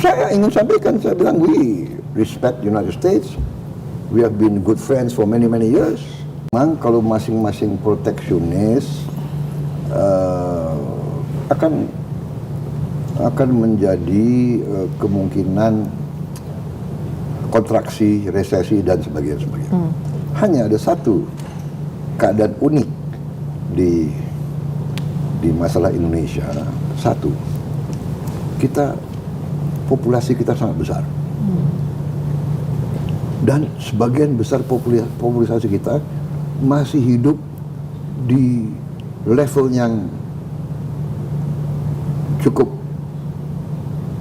Saya ingin sampaikan, saya bilang we respect United States, we have been good friends for many years. Memang kalau masing-masing proteksionis akan menjadi kemungkinan kontraksi, resesi dan sebagainya. Hanya ada satu keadaan unik di masalah Indonesia. Satu, populasi kita sangat besar. Dan sebagian besar populasi kita masih hidup di level yang cukup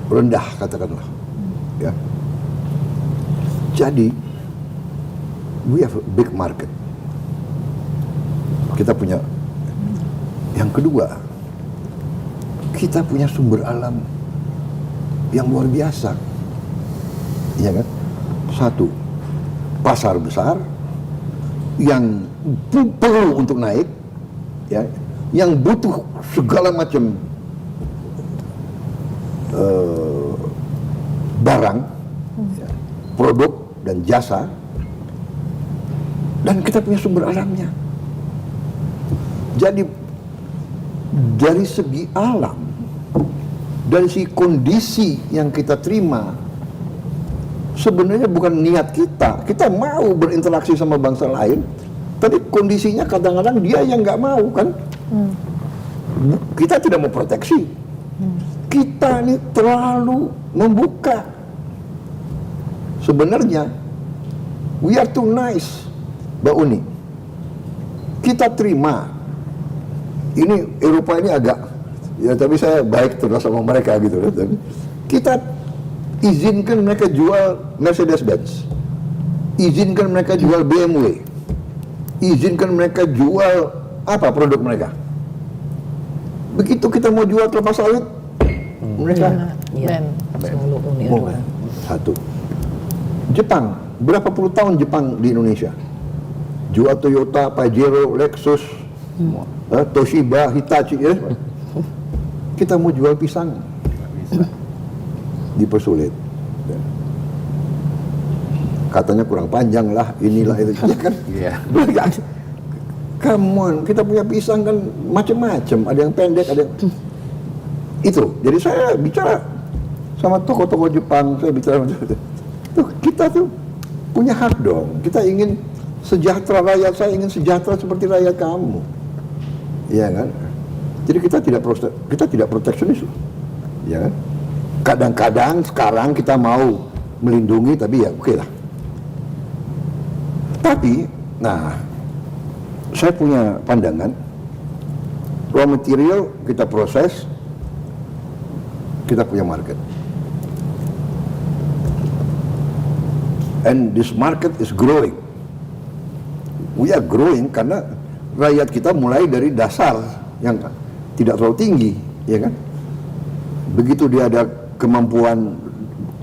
rendah, katakanlah. Ya. Jadi, we have a big market. Kita punya. Yang kedua, kita punya sumber alam yang luar biasa. Iya kan? Satu, pasar besar yang perlu untuk naik, ya, yang butuh segala macam barang, ya, produk dan jasa, dan kita punya sumber alamnya. Jadi dari segi alam, dari segi kondisi yang kita terima, sebenarnya bukan niat kita mau berinteraksi sama bangsa lain, tapi kondisinya kadang-kadang dia yang nggak mau kan. Kita tidak mau proteksi, kita ini terlalu membuka. Sebenarnya we are too nice, Mbak Uni. Kita terima. Ini Eropa ini agak, ya tapi saya baik terus sama mereka gitu. Kita izinkan mereka jual Mercedes-Benz, izinkan mereka jual BMW, izinkan mereka jual apa produk mereka. Begitu kita mau jual kelapa sawit, mereka satu. Jepang, berapa puluh tahun Jepang di Indonesia? Jual Toyota, Pajero, Lexus, Toshiba, Hitachi, ya. Kita mau jual pisang, dipersulit. Katanya kurang panjang lah, inilah itu, ya kan? Come on, kita punya pisang kan macam-macam, ada yang pendek, ada yang itu. Jadi saya bicara sama tokoh-tokoh Jepang, saya bicara tuh, kita tuh punya hak dong. Kita ingin sejahtera rakyat, saya ingin sejahtera seperti rakyat kamu. Iya kan? Jadi kita tidak proteksionis, ya kan? Kadang-kadang sekarang kita mau melindungi, tapi ya oke lah. Tapi, nah, saya punya pandangan, raw material kita proses, kita punya market. And this market is growing. We are growing karena rakyat kita mulai dari dasar yang tidak terlalu tinggi, ya kan? Begitu dia ada kemampuan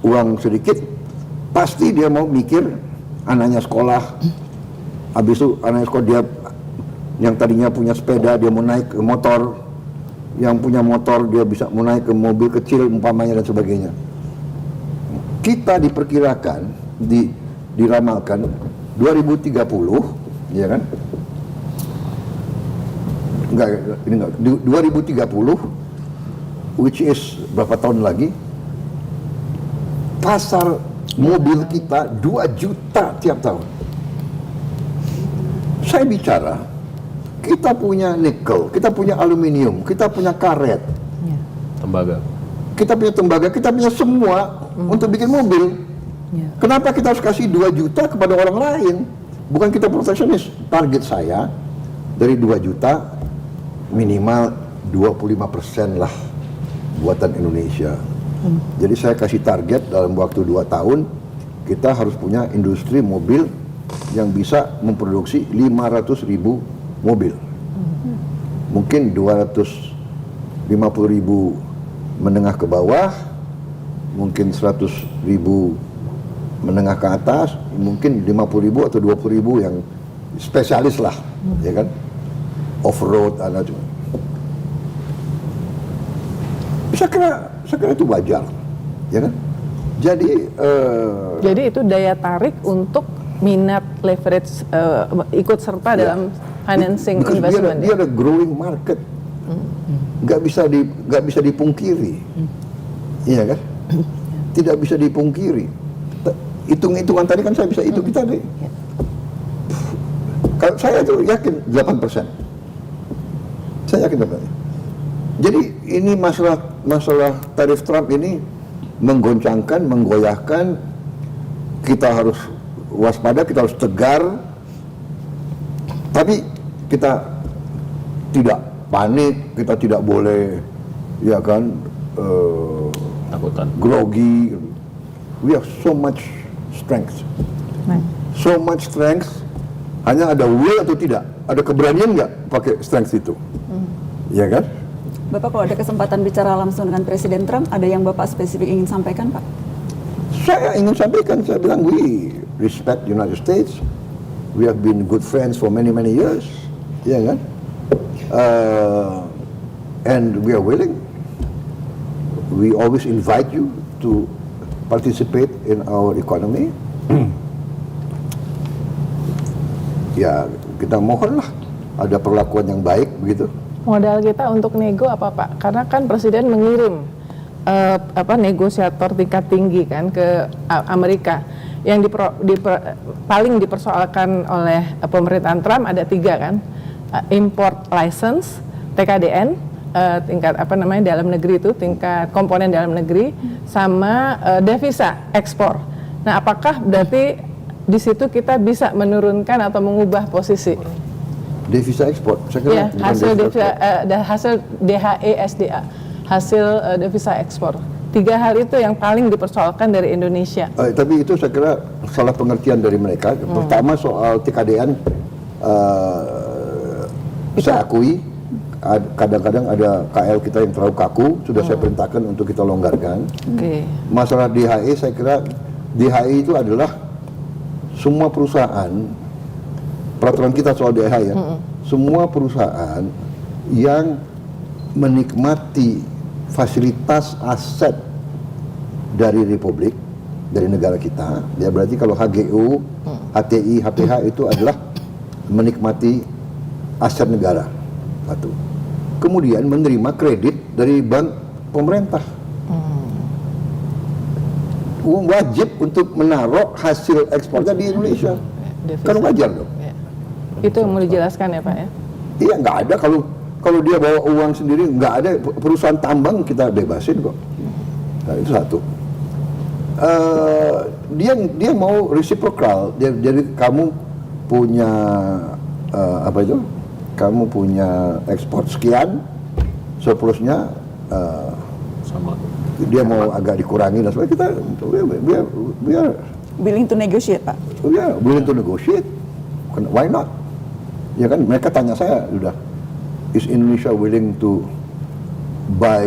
uang sedikit, pasti dia mau mikir anaknya sekolah. Habis itu anaknya sekolah, dia yang tadinya punya sepeda dia mau naik ke motor, yang punya motor dia bisa mau naik ke mobil kecil umpamanya dan sebagainya. Kita diperkirakan, diramalkan 2030, ya kan? Ini enggak, 2030, which is berapa tahun lagi, pasar mobil kita 2 juta tiap tahun. Saya bicara, kita punya nikel, kita punya aluminium, kita punya karet, tembaga, kita punya semua untuk bikin mobil. Kenapa kita harus kasih 2 juta kepada orang lain? Bukan kita proteksionis. Target saya dari 2 juta minimal 25% lah buatan Indonesia. Jadi saya kasih target dalam waktu 2 tahun kita harus punya industri mobil yang bisa memproduksi 500.000 mobil. Mungkin 250.000 menengah ke bawah, mungkin 100.000 menengah ke atas, mungkin 50.000 atau 20.000 yang spesialis lah, ya kan? Off-road, saya kira itu wajar, ya kan? Jadi itu daya tarik untuk minat leverage ikut serta dalam financing investment. Dia ada growing market, nggak bisa dipungkiri, iya kan? Tidak bisa dipungkiri. Hitung-hitungan tadi kan saya bisa hitung kita deh. Kalau saya tuh yakin 8%. Saya yakin 8%. Jadi ini masalah tarif Trump ini menggoncangkan, menggoyahkan. Kita harus waspada, kita harus tegar, tapi kita tidak panik, kita tidak boleh, ya kan, takutan, grogi. We have so much strength, so much strength. Hanya ada will atau tidak, ada keberanian nggak pakai strength itu, ya kan? Bapak kalau ada kesempatan bicara langsung dengan Presiden Trump, ada yang Bapak spesifik ingin sampaikan, Pak? Saya ingin sampaikan, saya bilang we respect United States, we have been good friends for many years, ya kan? And we are willing. We always invite you to participate in our economy. Ya kita mohonlah ada perlakuan yang baik begitu. Modal kita untuk nego apa Pak? Karena kan Presiden mengirim negosiator tingkat tinggi kan ke Amerika. Yang paling dipersoalkan oleh pemerintahan Trump ada 3 kan, import license, TKDN, tingkat dalam negeri itu, tingkat komponen dalam negeri, sama devisa ekspor. Nah, apakah berarti di situ kita bisa menurunkan atau mengubah posisi? Devisa ekspor, saya kira ya, hasil DHE/SDA, hasil devisa ekspor. 3 hal itu yang paling dipersoalkan dari Indonesia. Tapi itu saya kira salah pengertian dari mereka. Pertama soal TKDN, saya akui kadang-kadang ada KL kita yang terlalu kaku, sudah saya perintahkan untuk kita longgarkan. Masalah DHE, saya kira DHE itu adalah semua perusahaan, peraturan kita soal DHE ya, semua perusahaan yang menikmati fasilitas aset dari Republik, dari negara kita, ya berarti kalau HGU, HTI, HPH itu adalah menikmati aset negara. Satu. Kemudian menerima kredit dari bank pemerintah. Wajib untuk menaruh hasil ekspornya di Indonesia. Kan wajar dong. Ya. Itu yang mau dijelaskan ya Pak ya? Iya, nggak ada kalau dia bawa uang sendiri, nggak ada, perusahaan tambang kita bebasin kok. Nah, itu satu. Dia mau reciprocal, jadi kamu punya kamu punya ekspor sekian, surplusnya sama. Dia mau agak dikurangi dan sebagainya. Kita we are willing to negotiate, Pak. We are willing to negotiate. Why not? Ya kan, mereka tanya saya sudah, is Indonesia willing to buy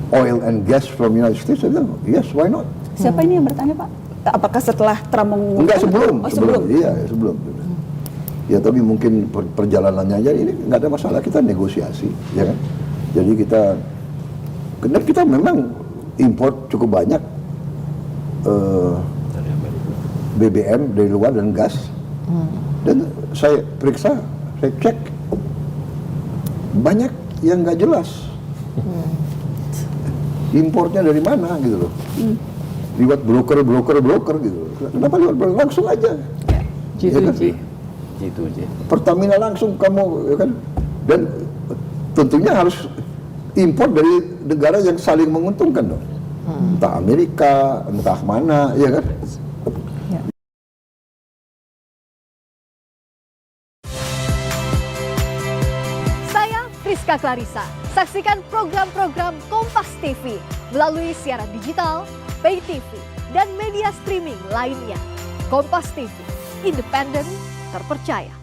oil and gas from United States? Saya bilang, yes, why not? Siapa ini yang bertanya, Pak? Apakah setelah Trump mengumumkan? Enggak, sebelum. Sebelum. Iya, sebelum. Ya, tapi mungkin perjalanannya aja ini nggak ada masalah, kita negosiasi, ya kan? Jadi kita memang import cukup banyak BBM dari luar dan gas. Dan saya periksa, saya cek, banyak yang nggak jelas. Importnya dari mana gitu loh. Lewat broker gitu. Kenapa lewat broker? Langsung aja. G2G. Pertamina langsung kamu, ya kan? Dan tentunya harus impor dari negara yang saling menguntungkan dong. Entah Amerika, entah mana, ya kan? Saya Friska Clarissa. Saksikan program-program Kompas TV melalui siaran digital, pay TV, dan media streaming lainnya. Kompas TV, independen, terpercaya.